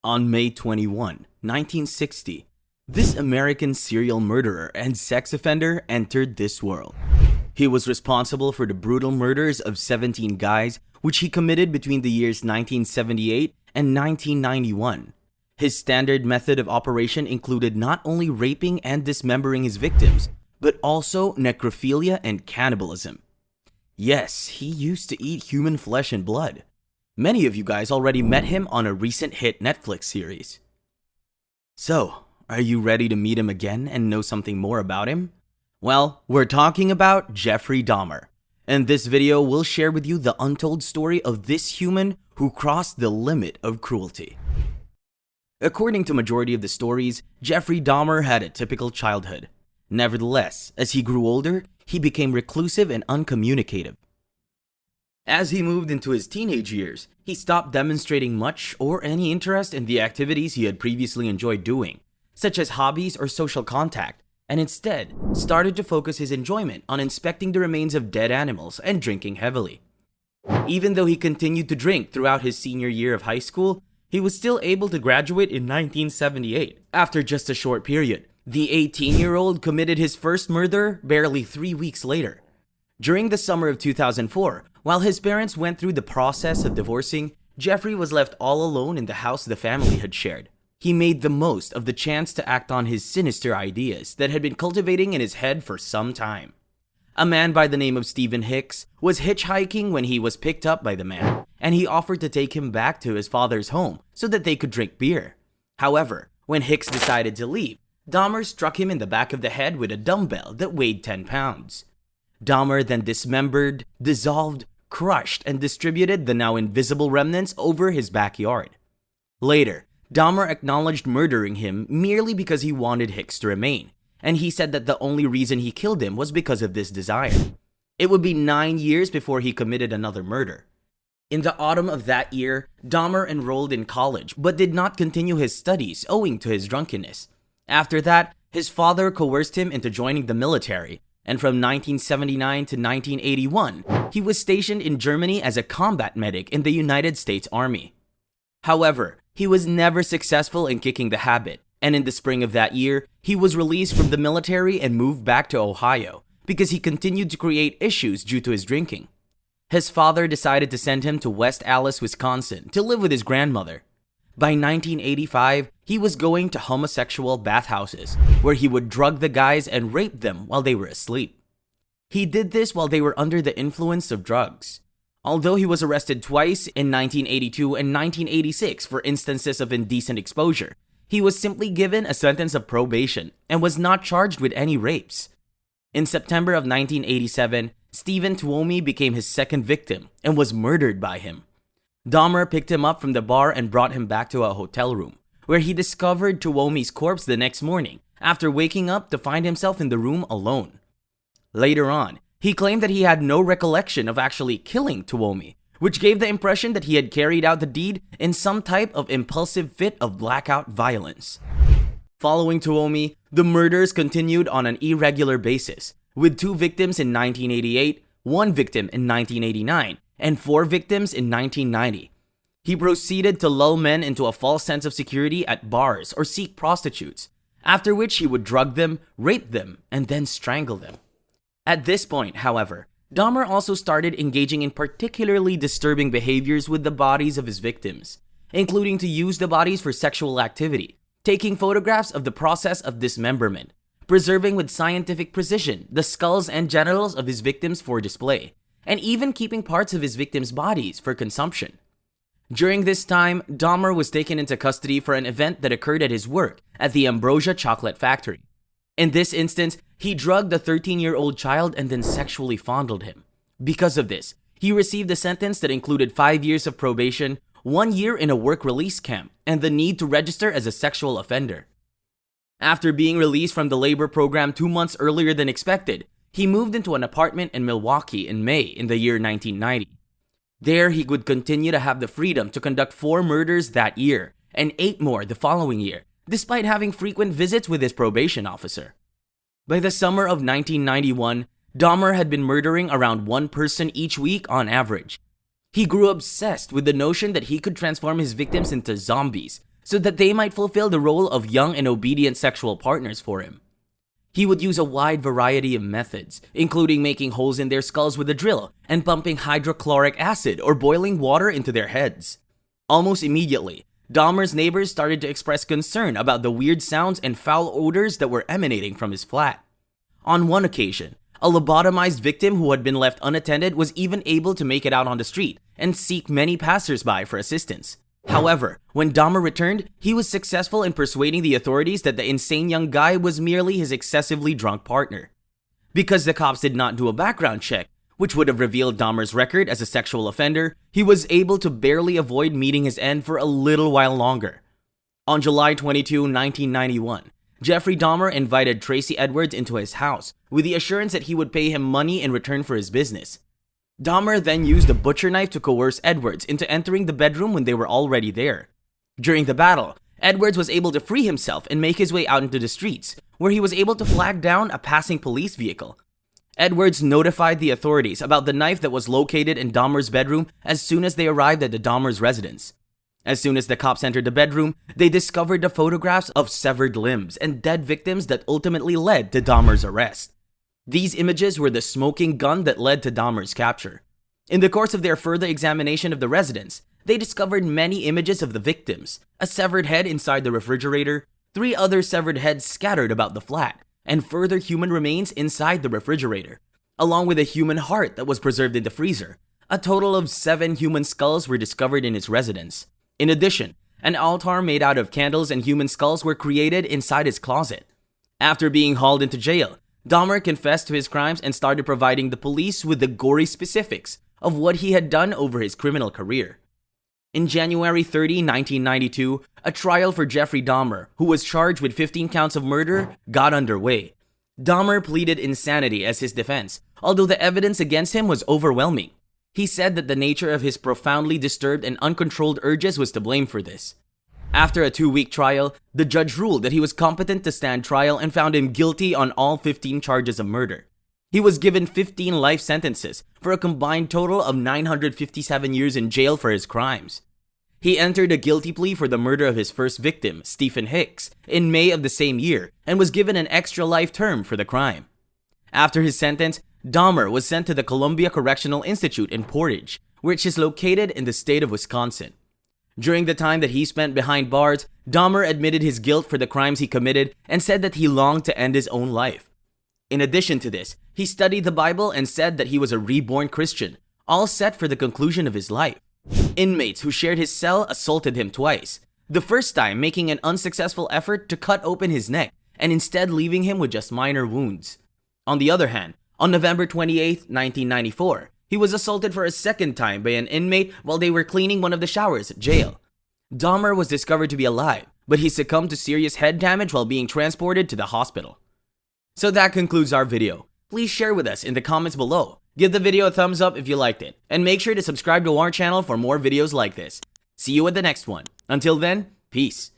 On May 21, 1960, this American serial murderer and sex offender entered this world. He was responsible for the brutal murders of 17 guys, which he committed between the years 1978 and 1991. His standard method of operation included not only raping and dismembering his victims, but also necrophilia and cannibalism. Yes, he used to eat human flesh and blood. Many of you guys already met him on a recent hit Netflix series. So, are you ready to meet him again and know something more about him? Well, we're talking about Jeffrey Dahmer. In this video, we'll share with you the untold story of this human who crossed the limit of cruelty. According to majority of the stories, Jeffrey Dahmer had a typical childhood. Nevertheless, as he grew older, he became reclusive and uncommunicative. As he moved into his teenage years, he stopped demonstrating much or any interest in the activities he had previously enjoyed doing, such as hobbies or social contact, and instead started to focus his enjoyment on inspecting the remains of dead animals and drinking heavily. Even though he continued to drink throughout his senior year of high school, he was still able to graduate in 1978. After just a short period, the 18-year-old committed his first murder barely 3 weeks later. During the summer of 2004, while his parents went through the process of divorcing, Jeffrey was left all alone in the house the family had shared. He made the most of the chance to act on his sinister ideas that had been cultivating in his head for some time. A man by the name of Stephen Hicks was hitchhiking when he was picked up by the man, and he offered to take him back to his father's home so that they could drink beer. However, when Hicks decided to leave, Dahmer struck him in the back of the head with a dumbbell that weighed 10 pounds. Dahmer then dismembered, dissolved, crushed, and distributed the now invisible remnants over his backyard. Later, Dahmer acknowledged murdering him merely because he wanted Hicks to remain, and he said that the only reason he killed him was because of this desire. It would be 9 years before he committed another murder. In the autumn of that year, Dahmer enrolled in college but did not continue his studies owing to his drunkenness. After that, his father coerced him into joining the military, and from 1979 to 1981, he was stationed in Germany as a combat medic in the United States Army. However, he was never successful in kicking the habit, and in the spring of that year, he was released from the military and moved back to Ohio because he continued to create issues due to his drinking. His father decided to send him to West Allis, Wisconsin to live with his grandmother. By 1985, he was going to homosexual bathhouses, where he would drug the guys and rape them while they were asleep. He did this while they were under the influence of drugs. Although he was arrested twice in 1982 and 1986 for instances of indecent exposure, he was simply given a sentence of probation and was not charged with any rapes. In September of 1987, Stephen Tuomi became his second victim and was murdered by him. Dahmer picked him up from the bar and brought him back to a hotel room, where he discovered Tuomi's corpse the next morning after waking up to find himself in the room alone. Later on, he claimed that he had no recollection of actually killing Tuomi, which gave the impression that he had carried out the deed in some type of impulsive fit of blackout violence. Following Tuomi, the murders continued on an irregular basis, with 2 victims in 1988, 1 victim in 1989, and 4 victims in 1990. He proceeded to lull men into a false sense of security at bars or seek prostitutes, after which he would drug them, rape them, and then strangle them. At this point, however, Dahmer also started engaging in particularly disturbing behaviors with the bodies of his victims, including to use the bodies for sexual activity, taking photographs of the process of dismemberment, preserving with scientific precision the skulls and genitals of his victims for display, and even keeping parts of his victims' bodies for consumption. During this time, Dahmer was taken into custody for an event that occurred at his work at the Ambrosia Chocolate Factory. In this instance, he drugged a 13-year-old child and then sexually fondled him. Because of this, he received a sentence that included 5 years of probation, 1 year in a work release camp, and the need to register as a sexual offender. After being released from the labor program 2 months earlier than expected, he moved into an apartment in Milwaukee in May in the year 1990. There, he would continue to have the freedom to conduct 4 murders that year and 8 more the following year, despite having frequent visits with his probation officer. By the summer of 1991, Dahmer had been murdering around 1 person each week on average. He grew obsessed with the notion that he could transform his victims into zombies, so that they might fulfill the role of young and obedient sexual partners for him. He would use a wide variety of methods, including making holes in their skulls with a drill and pumping hydrochloric acid or boiling water into their heads. Almost immediately, Dahmer's neighbors started to express concern about the weird sounds and foul odors that were emanating from his flat. On one occasion, a lobotomized victim who had been left unattended was even able to make it out on the street and seek many passersby for assistance. However, when Dahmer returned, he was successful in persuading the authorities that the insane young guy was merely his excessively drunk partner. Because the cops did not do a background check, which would have revealed Dahmer's record as a sexual offender, he was able to barely avoid meeting his end for a little while longer. On July 22, 1991, Jeffrey Dahmer invited Tracy Edwards into his house with the assurance that he would pay him money in return for his business. Dahmer then used a butcher knife to coerce Edwards into entering the bedroom when they were already there. During the battle, Edwards was able to free himself and make his way out into the streets, where he was able to flag down a passing police vehicle. Edwards notified the authorities about the knife that was located in Dahmer's bedroom as soon as they arrived at the Dahmer's residence. As soon as the cops entered the bedroom, they discovered the photographs of severed limbs and dead victims that ultimately led to Dahmer's arrest. These images were the smoking gun that led to Dahmer's capture. In the course of their further examination of the residence, they discovered many images of the victims, a severed head inside the refrigerator, 3 other severed heads scattered about the flat, and further human remains inside the refrigerator, along with a human heart that was preserved in the freezer. A total of 7 human skulls were discovered in his residence. In addition, an altar made out of candles and human skulls were created inside his closet. After being hauled into jail, Dahmer confessed to his crimes and started providing the police with the gory specifics of what he had done over his criminal career. In January 30, 1992, a trial for Jeffrey Dahmer, who was charged with 15 counts of murder, got underway. Dahmer pleaded insanity as his defense, although the evidence against him was overwhelming. He said that the nature of his profoundly disturbed and uncontrolled urges was to blame for this. After a 2-week trial, the judge ruled that he was competent to stand trial and found him guilty on all 15 charges of murder. He was given 15 life sentences for a combined total of 957 years in jail for his crimes. He entered a guilty plea for the murder of his first victim, Stephen Hicks, in May of the same year and was given an extra life term for the crime. After his sentence, Dahmer was sent to the Columbia Correctional Institute in Portage, which is located in the state of Wisconsin. During the time that he spent behind bars, Dahmer admitted his guilt for the crimes he committed and said that he longed to end his own life. In addition to this, he studied the Bible and said that he was a reborn Christian, all set for the conclusion of his life. Inmates who shared his cell assaulted him twice, the first time making an unsuccessful effort to cut open his neck and instead leaving him with just minor wounds. On the other hand, on November 28, 1994, he was assaulted for a second time by an inmate while they were cleaning one of the showers at jail. Dahmer was discovered to be alive, but he succumbed to serious head damage while being transported to the hospital. So that concludes our video. Please share with us in the comments below. Give the video a thumbs up if you liked it, and make sure to subscribe to our channel for more videos like this. See you at the next one. Until then, peace.